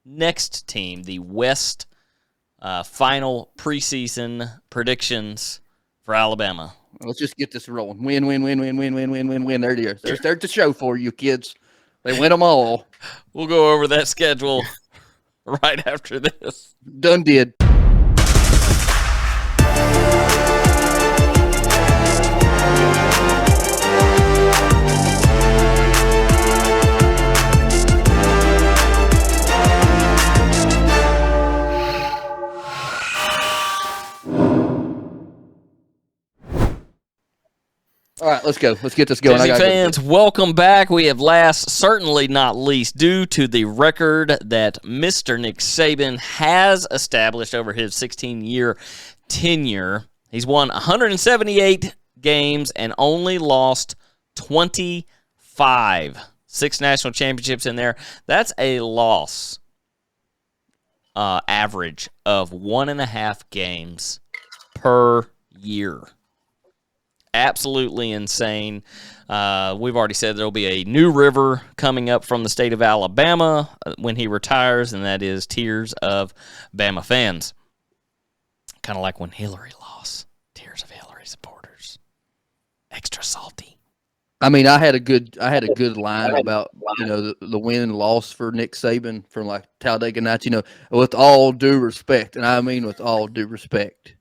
next team, the West final preseason predictions for Alabama. Let's just get this rolling. Win. There it is. There's the show for you, kids. They win them all. We'll go over that schedule right after this. Done did. All right, let's go. Let's get this going. Disney fans, welcome back. We have last, certainly not least, due to the record that Mr. Nick Saban has established over his 16-year tenure. He's won 178 games and only lost 25. 6 national championships in there. That's a loss average of 1.5 games per year. Absolutely insane. We've already said there will be a new river coming up from the state of Alabama when he retires, and that is tears of Bama fans. Kind of like when Hillary lost. Tears of Hillary supporters. Extra salty. I mean, I had a good line about the win and loss for Nick Saban from like Talladega Nights. With all due respect, and I mean with all due respect.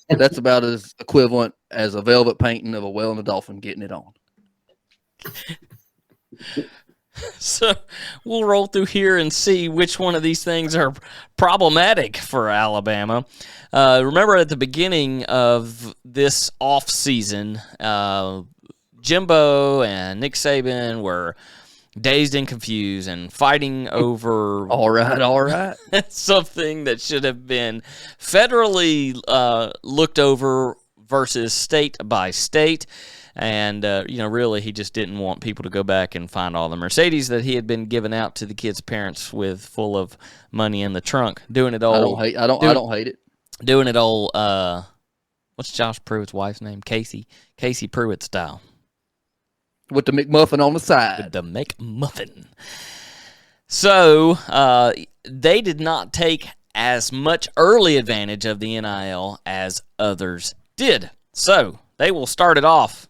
That's about as equivalent as a velvet painting of a whale and a dolphin getting it on. So we'll roll through here and see which one of these things are problematic for Alabama. Remember at the beginning of this offseason, Jimbo and Nick Saban were dazed and confused and fighting over all right something that should have been federally looked over versus state by state. And really he just didn't want people to go back and find all the Mercedes that he had been giving out to the kids' parents with full of money in the trunk, doing it all. I don't hate it. Doing it all what's Josh Pruitt's wife's name? Casey Pruitt style. With the McMuffin on the side. With the McMuffin. So they did not take as much early advantage of the NIL as others did. So they will start it off.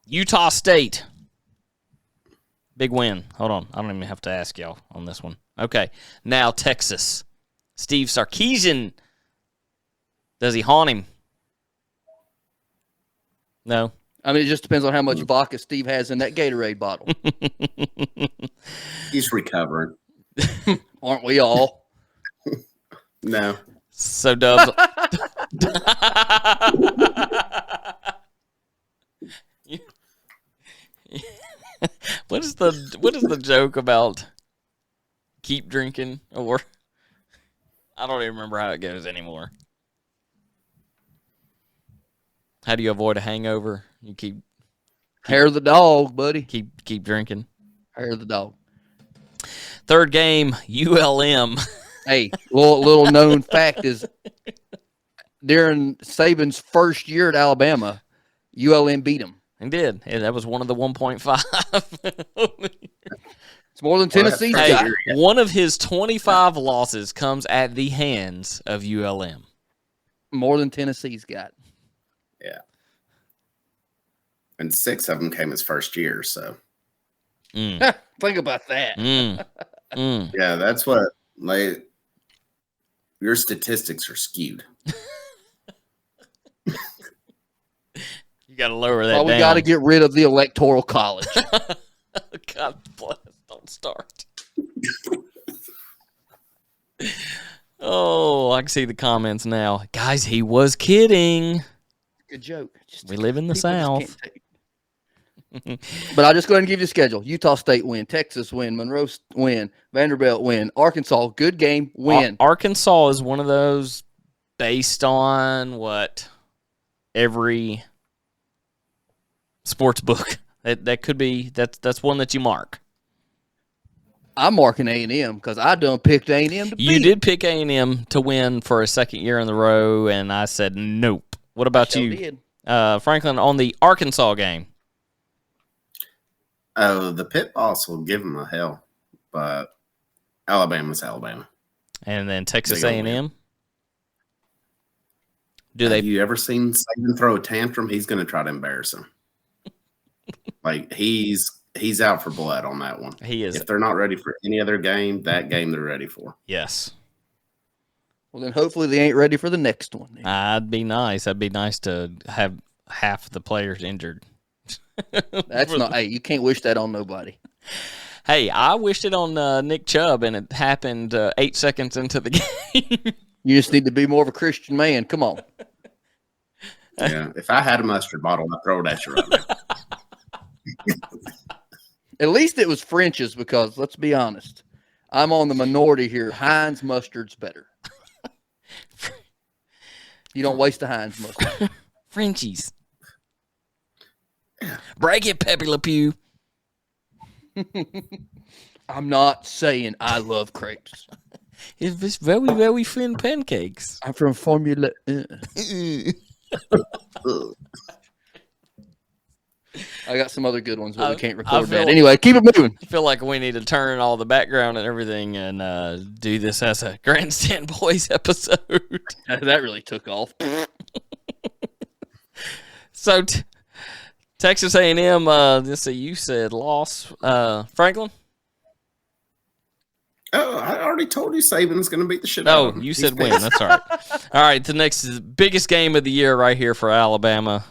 Utah State. Big win. Hold on. I don't even have to ask y'all on this one. Okay. Now Texas. Steve Sarkisian. Does he haunt him? No. I mean, it just depends on how much vodka Steve has in that Gatorade bottle. He's recovering. Aren't we all? No. So, Dubs. What is the joke about keep drinking? Or I don't even remember how it goes anymore. How do you avoid a hangover? You keep hair of the dog, buddy. Keep drinking. Hair of the dog. Third game, ULM. Hey, little known fact is during Saban's first year at Alabama, ULM beat him. He did. Yeah, that was one of the 1.5. It's more than Tennessee's got. One of his 25 losses comes at the hands of ULM. More than Tennessee's got. Yeah. And 6 of them came his first year, so. Think about that. Yeah, that's what, your statistics are skewed. You got to lower that down. We got to get rid of the Electoral College. God bless. Don't start. Oh, I can see the comments now. Guys, he was kidding. Good joke. We live in the South. But I'll just go ahead and give you the schedule. Utah State win. Texas win. Monroe win. Vanderbilt win. Arkansas, good game, win. Arkansas is one of those based on what every sports book. That could be, that's one that you mark. I'm marking A&M because I done picked A&M to beat. You did pick A&M to win for a second year in a row, and I said nope. What about you, Franklin, on the Arkansas game? Oh, the pit boss will give him a hell, but Alabama's Alabama. And then Texas They gonna A&M. Have you ever seen Saban throw a tantrum? He's going to try to embarrass him. Like he's out for blood on that one. He is. If they're not ready for any other game, that game they're ready for. Yes. Well, then hopefully they ain't ready for the next one. That'd be nice. That'd be nice to have half the players injured. That's not. Hey, you can't wish that on nobody. Hey, I wished it on Nick Chubb, and it happened 8 seconds into the game. You just need to be more of a Christian man. Come on. Yeah, if I had a mustard bottle, I'd throw it at you right now. At least it was French's because let's be honest, I'm on the minority here. Heinz mustard's better. You don't waste the Heinz mustard. Frenchies. Break it, Pepe Le Pew. I'm not saying I love crepes. It's very, very thin pancakes. I'm from Formula. I got some other good ones, but we can't record that. Anyway, keep it moving. I feel like we need to turn all the background and everything and do this as a Grandstand Boys episode. That really took off. So, Texas A&M, let's see, you said loss. Franklin? Oh, I already told you Saban's going to beat the shit out of him. You said win. That's all right. All right, the next biggest game of the year right here for Alabama.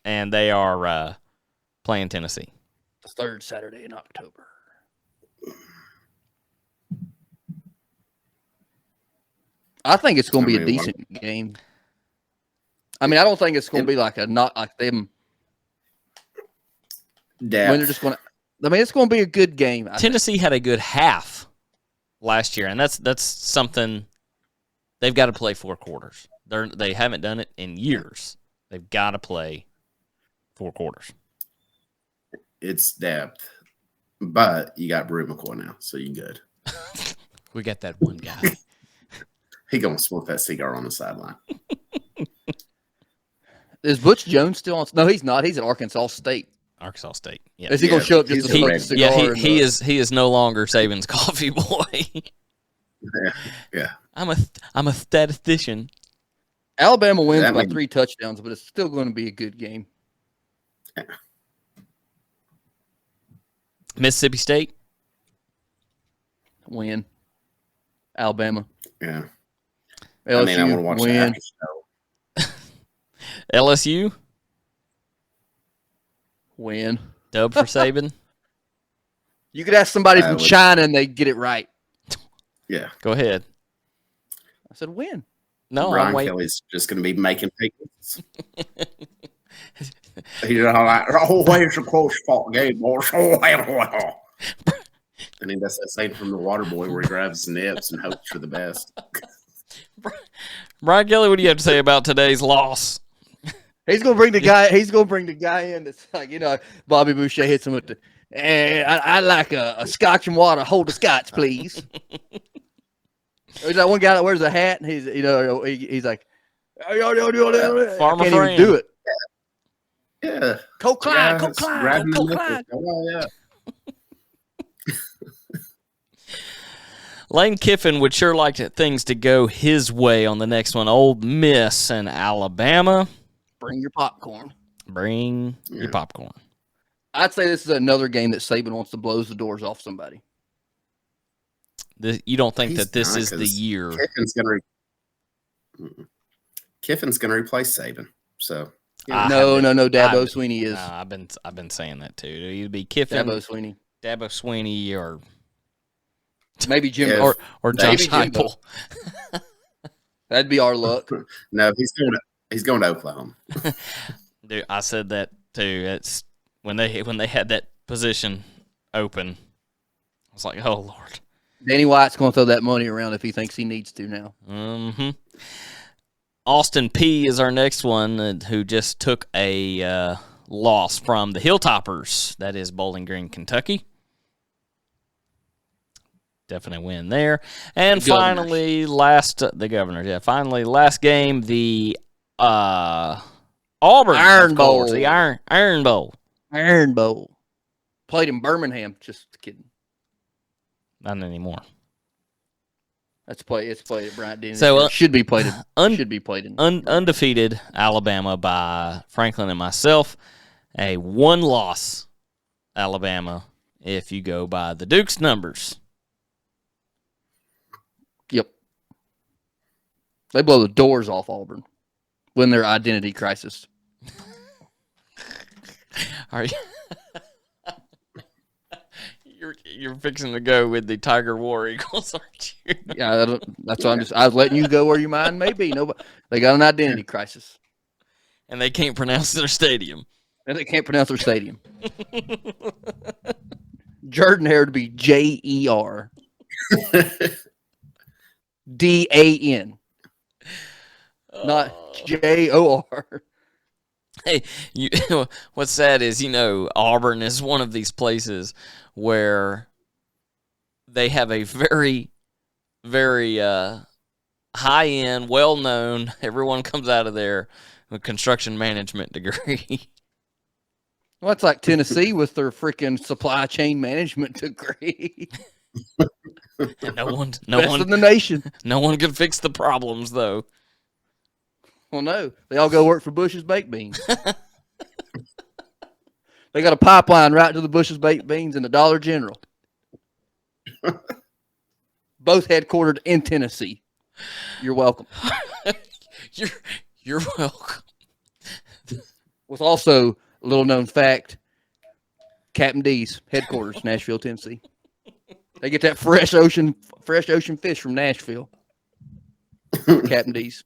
And they are playing Tennessee. The third Saturday in October. I think it's going to be a decent game. I mean, I don't think it's going to be like not like them. When they're just going to. I mean, it's going to be a good game. Tennessee had a good half last year, and that's something they've got to play 4 quarters. They haven't done it in years. They've got to play 4 quarters. It's depth, but you got Brew McCoy now, so you're good. We got that one guy. He gonna smoke that cigar on the sideline. Is Butch Jones still on? No, he's not. He's at Arkansas State. Arkansas State. Yeah. Is he gonna show up just to smoke a cigar? Yeah, he is no longer Saban's coffee boy. Yeah. I'm a statistician. Alabama wins by 3 touchdowns, but it's still going to be a good game. Yeah. Mississippi State Win. Alabama. Yeah. LSU, I mean, I want to watch win. the after show. LSU Win. dub for Saban. You could ask somebody from China and they'd get it right. Yeah. Go ahead. I said win. No, Brian I'm waiting. Kelly's just going to be making pictures. He's like, oh, where's the close fought game, boys? Oh, well. And he does that scene from The Waterboy where he grabs his nips and hopes for the best. Brian Kelly, what do you have to say about today's loss? He's gonna bring the guy. He's gonna bring the guy in. That's like Bobby Boucher hits him with the. I like a scotch and water. Hold the scotch, please. There's that one guy that wears a hat, and he's like, Farmer I can't friend. even do it. Yeah. Go Klein, go Yes, Klein, grabbing go the Klein. nipples. Oh, yeah. Lane Kiffin would sure like things to go his way on the next one. Ole Miss and Alabama. Bring your popcorn. Bring your popcorn. I'd say this is another game that Saban wants to blow the doors off somebody. You don't think He's that this not, is the year? Kiffin's gonna replace Saban. So No. Dabo Sweeney is. I've been saying that too. It'd be Kiffin, Dabo Sweeney, or maybe Jim or Josh Heupel. That'd be our luck. No, he's going to Oklahoma. Dude, I said that too. It's when they had that position open. I was like, oh Lord. Danny White's going to throw that money around if he thinks he needs to now. Mm-hmm. Austin P is our next one, who just took a loss from the Hilltoppers. That is Bowling Green, Kentucky. Definitely win there. And finally, the Governors. Yeah, finally, last game, the Auburn Iron Bowl. The Iron Bowl. Iron Bowl. Played in Birmingham. Just kidding. Not anymore. It's played at Bryant Denny. So, should be played. Should be played in undefeated Alabama by Franklin and myself. A 1-loss Alabama if you go by the Duke's numbers. Yep. They blow the doors off Auburn when their identity crisis. Are you? You're fixing to go with the Tiger War Eagles, aren't you? Yeah, that's why I was letting you go where your mind may be. Nobody, they got an identity crisis, And they can't pronounce their stadium. and they can't pronounce their stadium. Jordan-Hare to be Jer Dan, not Jor. Hey, what's sad is, Auburn is one of these places where they have a very, very high-end, well-known, everyone comes out of there with construction management degree. Well, it's like Tennessee with their freaking supply chain management degree. And no one in the nation. No one can fix the problems, though. Well, no. They all go work for Bush's Baked Beans. They got a pipeline right to the Bush's Baked Beans and the Dollar General. Both headquartered in Tennessee. You're welcome. You're welcome. With also, a little known fact, Captain D's headquarters, Nashville, Tennessee. They get that fresh ocean fish from Nashville. Captain D's.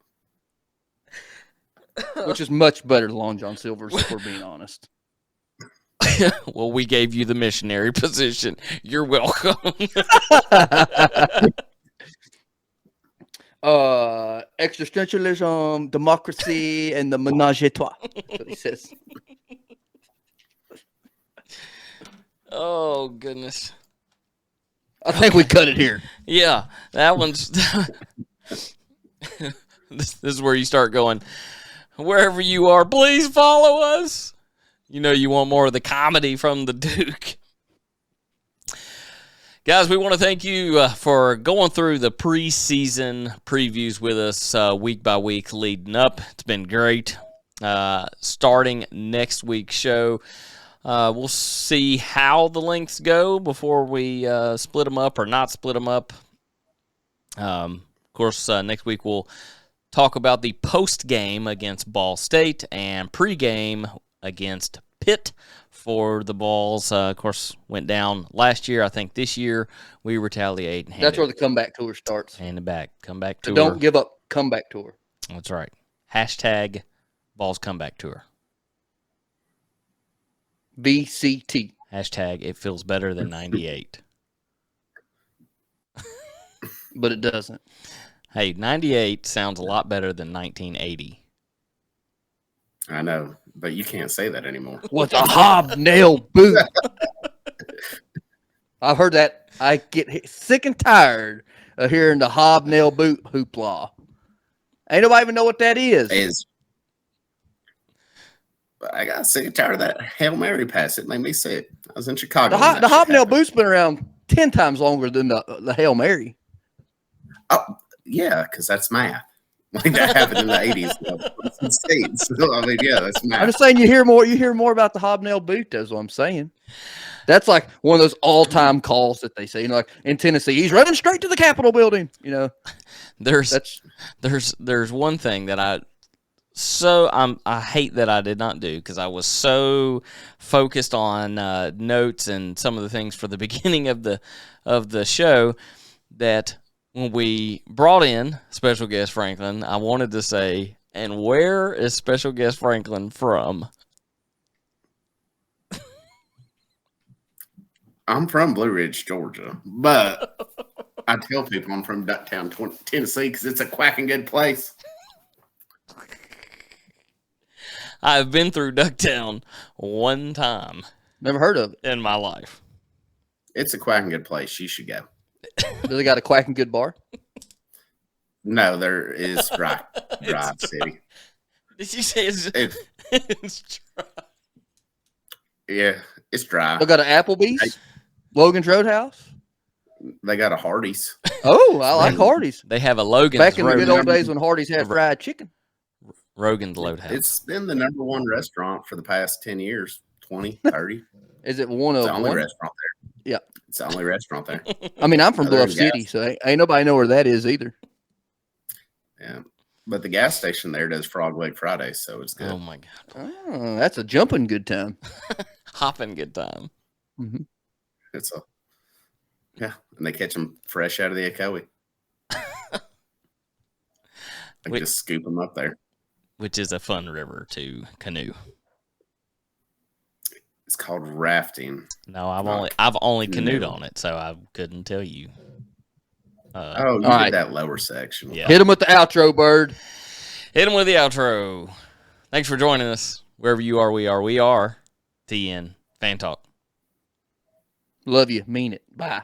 Which is much better than Long John Silver's, if we're being honest. Well, we gave you the missionary position. You're welcome. Existentialism, democracy, and the menage a trois. That's what he says. Oh, goodness. I think we cut it here. Yeah, that one's... This is where you start going, wherever you are, please follow us. You want more of the comedy from the Duke. Guys, we want to thank you for going through the preseason previews with us week by week leading up. It's been great. Starting next week's show, we'll see how the lengths go before we split them up or not split them up. Of course, next week we'll talk about the post-game against Ball State and pre-game against Pitt for the Balls. Of course, went down last year. I think this year we retaliate. And That's where the comeback tour starts. Hand it back. Comeback tour. So don't give up. Comeback tour. That's right. Hashtag Balls Comeback Tour. BCT. Hashtag it feels better than 98. But it doesn't. Hey, 98 sounds a lot better than 1980. I know, but you can't say that anymore. With a hobnail boot. I've heard that. I get sick and tired of hearing the hobnail boot hoopla. Ain't nobody even know what that is. I got sick and tired of that Hail Mary pass. It made me sick. I was in Chicago. The hobnail boot's been around 10 times longer than the Hail Mary. Oh, yeah, because that's math. Like that happened in the 80s. So, I mean, yeah, that's math. I'm just saying you hear more about the hobnail boot, that's what I'm saying. That's like one of those all-time calls that they say. Like in Tennessee, he's running straight to the Capitol building. There's one thing that I hate that I did not do because I was so focused on notes and some of the things for the beginning of the show that when we brought in special guest Franklin, I wanted to say, and where is special guest Franklin from? I'm from Blue Ridge, Georgia, but I tell people I'm from Ducktown, Tennessee, because it's a quacking good place. I've been through Ducktown one time. Never heard of it in my life. It's a quacking good place. You should go. Do they got a quacking good bar? No, there is dry city. Did you say it's dry? Yeah, it's dry. They got an Applebee's, Logan's Roadhouse. They got a Hardee's. Oh, I like Hardee's. They have a Logan's Back in the good Rogan, old days when Hardee's had fried chicken. Rogan's Load House. It's been the number one restaurant for the past 10 years, 20, 30. Is it one It's of the only one? restaurant there. Yeah. It's the only restaurant there. I mean, I'm from Other Bluff than City, gas. so ain't nobody know where that is either. Yeah. But the gas station there does Frog Leg Fridays, so it's good. Oh my God. Oh, that's a jumping good time. Hopping good time. Mm-hmm. It's a and they catch them fresh out of the Ocoee. They just scoop them up there. Which is a fun river to canoe. It's called rafting. No, I've only canoed on it, so I couldn't tell you. You all did right. that lower section. Yeah. Hit him with the outro, Byrd. Hit him with the outro. Thanks for joining us. Wherever you are, we are. We are TN Fan Talk. Love you. Mean it. Bye.